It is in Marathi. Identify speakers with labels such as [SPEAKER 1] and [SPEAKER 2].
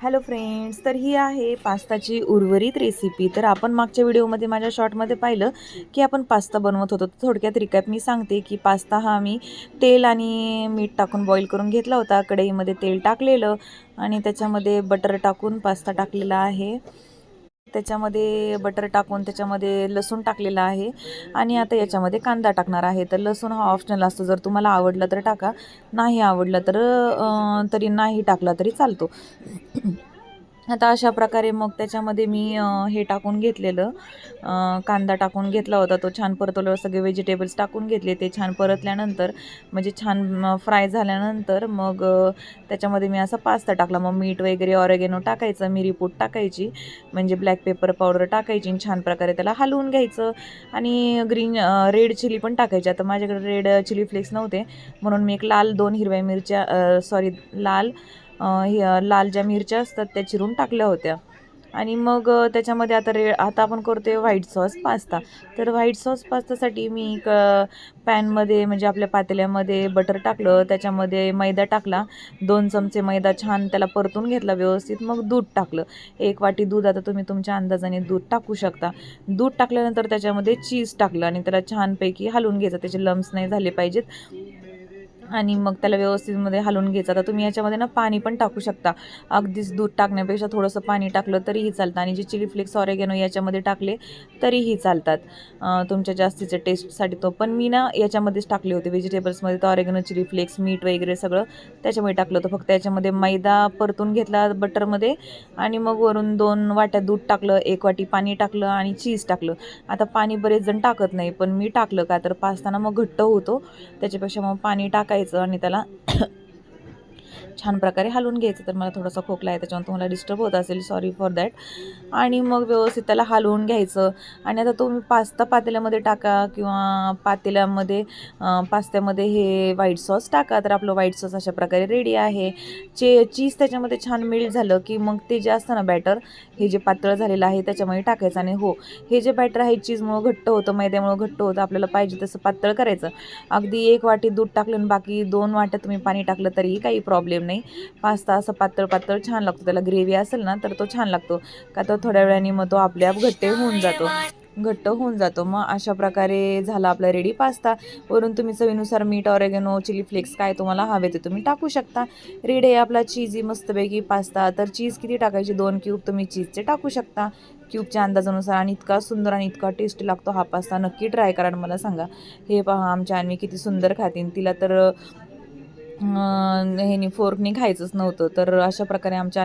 [SPEAKER 1] हॅलो फ्रेंड्स, तर ही आहे पास्ताची उर्वरित रेसिपी। तर आपण मागच्या व्हिडिओमध्ये माझ्या शॉर्टमध्ये पाहिलं की आपण पास्ता बनवत होतो। तर थोडक्यात रिकॅप मी सांगते की पास्ता हा मी तेल आणि मीठ टाकून बॉईल करून घेतला होता। कढईमध्ये तेल टाकलेलं आणि त्याच्यामध्ये बटर टाकून पास्ता टाकलेला आहे। त्याच्यामध्ये बटर टाकून त्याच्यामध्ये लसूण टाकलेला आहे आणि आता याच्यामध्ये कांदा टाकणार आहे। तर लसूण हा ऑप्शनल असतो, जर तुम्हाला आवडलं तर टाका, नाही आवडलं तर तरी नाही टाकला तरी चालतो। आता अशा प्रकारे मग त्याच्यामध्ये मी हे टाकून घेतलेलं, कांदा टाकून घेतला होता, तो छान परतवल्यावर सगळे व्हेजिटेबल्स टाकून घेतले। ते छान परतल्यानंतर म्हणजे छान फ्राय झाल्यानंतर मग त्याच्यामध्ये मी असा पास्ता टाकला। मग मीठ वगैरे ऑरेगेनो टाकायचं, मिरी पूड टाकायची, म्हणजे ब्लॅक पेपर पावडर टाकायची आणि छान प्रकारे त्याला हलवून घ्यायचं। आणि रेड चिली पण टाकायची। आता माझ्याकडे रेड चिली फ्लेक्स नव्हते म्हणून मी एक लाल 2 हिरव्या मिरच्या लाल ज्या मिरच्या असतात त्या चिरून टाकल्या होत्या। आणि मग त्याच्यामध्ये आता आपण करतोय व्हाईट सॉस पास्ता। तर व्हाईट सॉस पास्तासाठी मी एक पॅनमध्ये म्हणजे आपल्या पातेल्यामध्ये बटर टाकलं, त्याच्यामध्ये मैदा टाकला, 2 चमचे मैदा छान त्याला परतून घेतला व्यवस्थित। मग दूध टाकलं, 1 वाटी दूध, आता तुम्ही तुमच्या अंदाजाने दूध टाकू शकता। दूध टाकल्यानंतर त्याच्यामध्ये चीज टाकलं आणि त्याला छानपैकी हलवून घ्यायचं, त्याचे लम्स नाही झाले पाहिजेत। आणि मग त्याला व्यवस्थितमध्ये हलवून घ्यायचं। आता तुम्ही याच्यामध्ये ना पाणी पण टाकू शकता, अगदीच दूध टाकण्यापेक्षा थोडंसं पाणी टाकलं तरीही चालतं। आणि जे चिली फ्लेक्स ऑरेगेनो याच्यामध्ये टाकले तरीही चालतात तुमच्या जास्तीच्या टेस्टसाठी। तो पण मी ना याच्यामध्येच टाकले होते व्हेजिटेबल्समध्ये, तर ऑरेगेनो, चिली फ्लेक्स, मीठ वगैरे सगळं त्याच्यामध्ये टाकलं होतं। फक्त याच्यामध्ये मैदा परतून घेतला बटरमध्ये आणि मग वरून 2 वाट्या दूध टाकलं, 1 वाटी पाणी टाकलं आणि चीज टाकलं। आता पाणी बरेच जण टाकत नाही पण मी टाकलं, का तर पास्ता ना मग घट्ट होतो, त्याच्यापेक्षा मग पाणी टाकायचं आणि त्याला छान प्रकारे हलवून घ्यायचं। तर मला थोडासा खोकला आहे त्याच्यामुळे तुम्हाला डिस्टर्ब होत असेल, सॉरी फॉर दॅट। आणि मग व्यवस्थित त्याला हलवून घ्यायचं। आणि आता तुम्ही पास्ता पातेल्यामध्ये टाका किंवा पास्त्यामध्ये हे व्हाईट सॉस टाका। तर आपलं व्हाईट सॉस अशा प्रकारे रेडी आहे। चीज त्याच्यामध्ये छान मेल्ट झालं की मग ते जे असतं ना बॅटर, हे जे पातळ झालेलं आहे त्याच्यामध्ये टाकायचं। आणि हो, हे जे बॅटर आहे चीजमुळं घट्ट होतं, मैद्यामुळं घट्ट होतं, आपल्याला पाहिजे तसं पातळ करायचं। अगदी 1 वाटी दूध टाकलं आणि बाकी 2 वाट्या तुम्ही पाणी टाकलं तरीही काही प्रॉब्लेम नाही। पास्ता असा पातळ पातळ छान लागतो, त्याला ग्रेव्ही असेल ना तर तो छान लागतो, का तर थोड्या वेळाने मग तो आपल्याप घट्ट होऊन जातो। मग अशा प्रकारे झाला आपला रेडी पास्ता। वरून तुम्ही चवीनुसार मीठ, ऑरेगेनो, चिली फ्लेक्स काय तुम्हाला हवे ते तुम्ही टाकू शकता। रेडी आहे आपला चीजी मस्तपैकी पास्ता। तर चीज किती टाकायची, 2 क्यूब तुम्ही चीजचे टाकू शकता क्यूबच्या अंदाजानुसार। आणि इतका सुंदर आणि इतका टेस्टी लागतो हा पास्ता, नक्की ट्राय करा आणि मला सांगा। हे पहा आमच्या अन्वी किती सुंदर खातीन, तिला तर ह्यानी फोर्कनी खायचंच नव्हतं। तर अशा प्रकारे आमच्या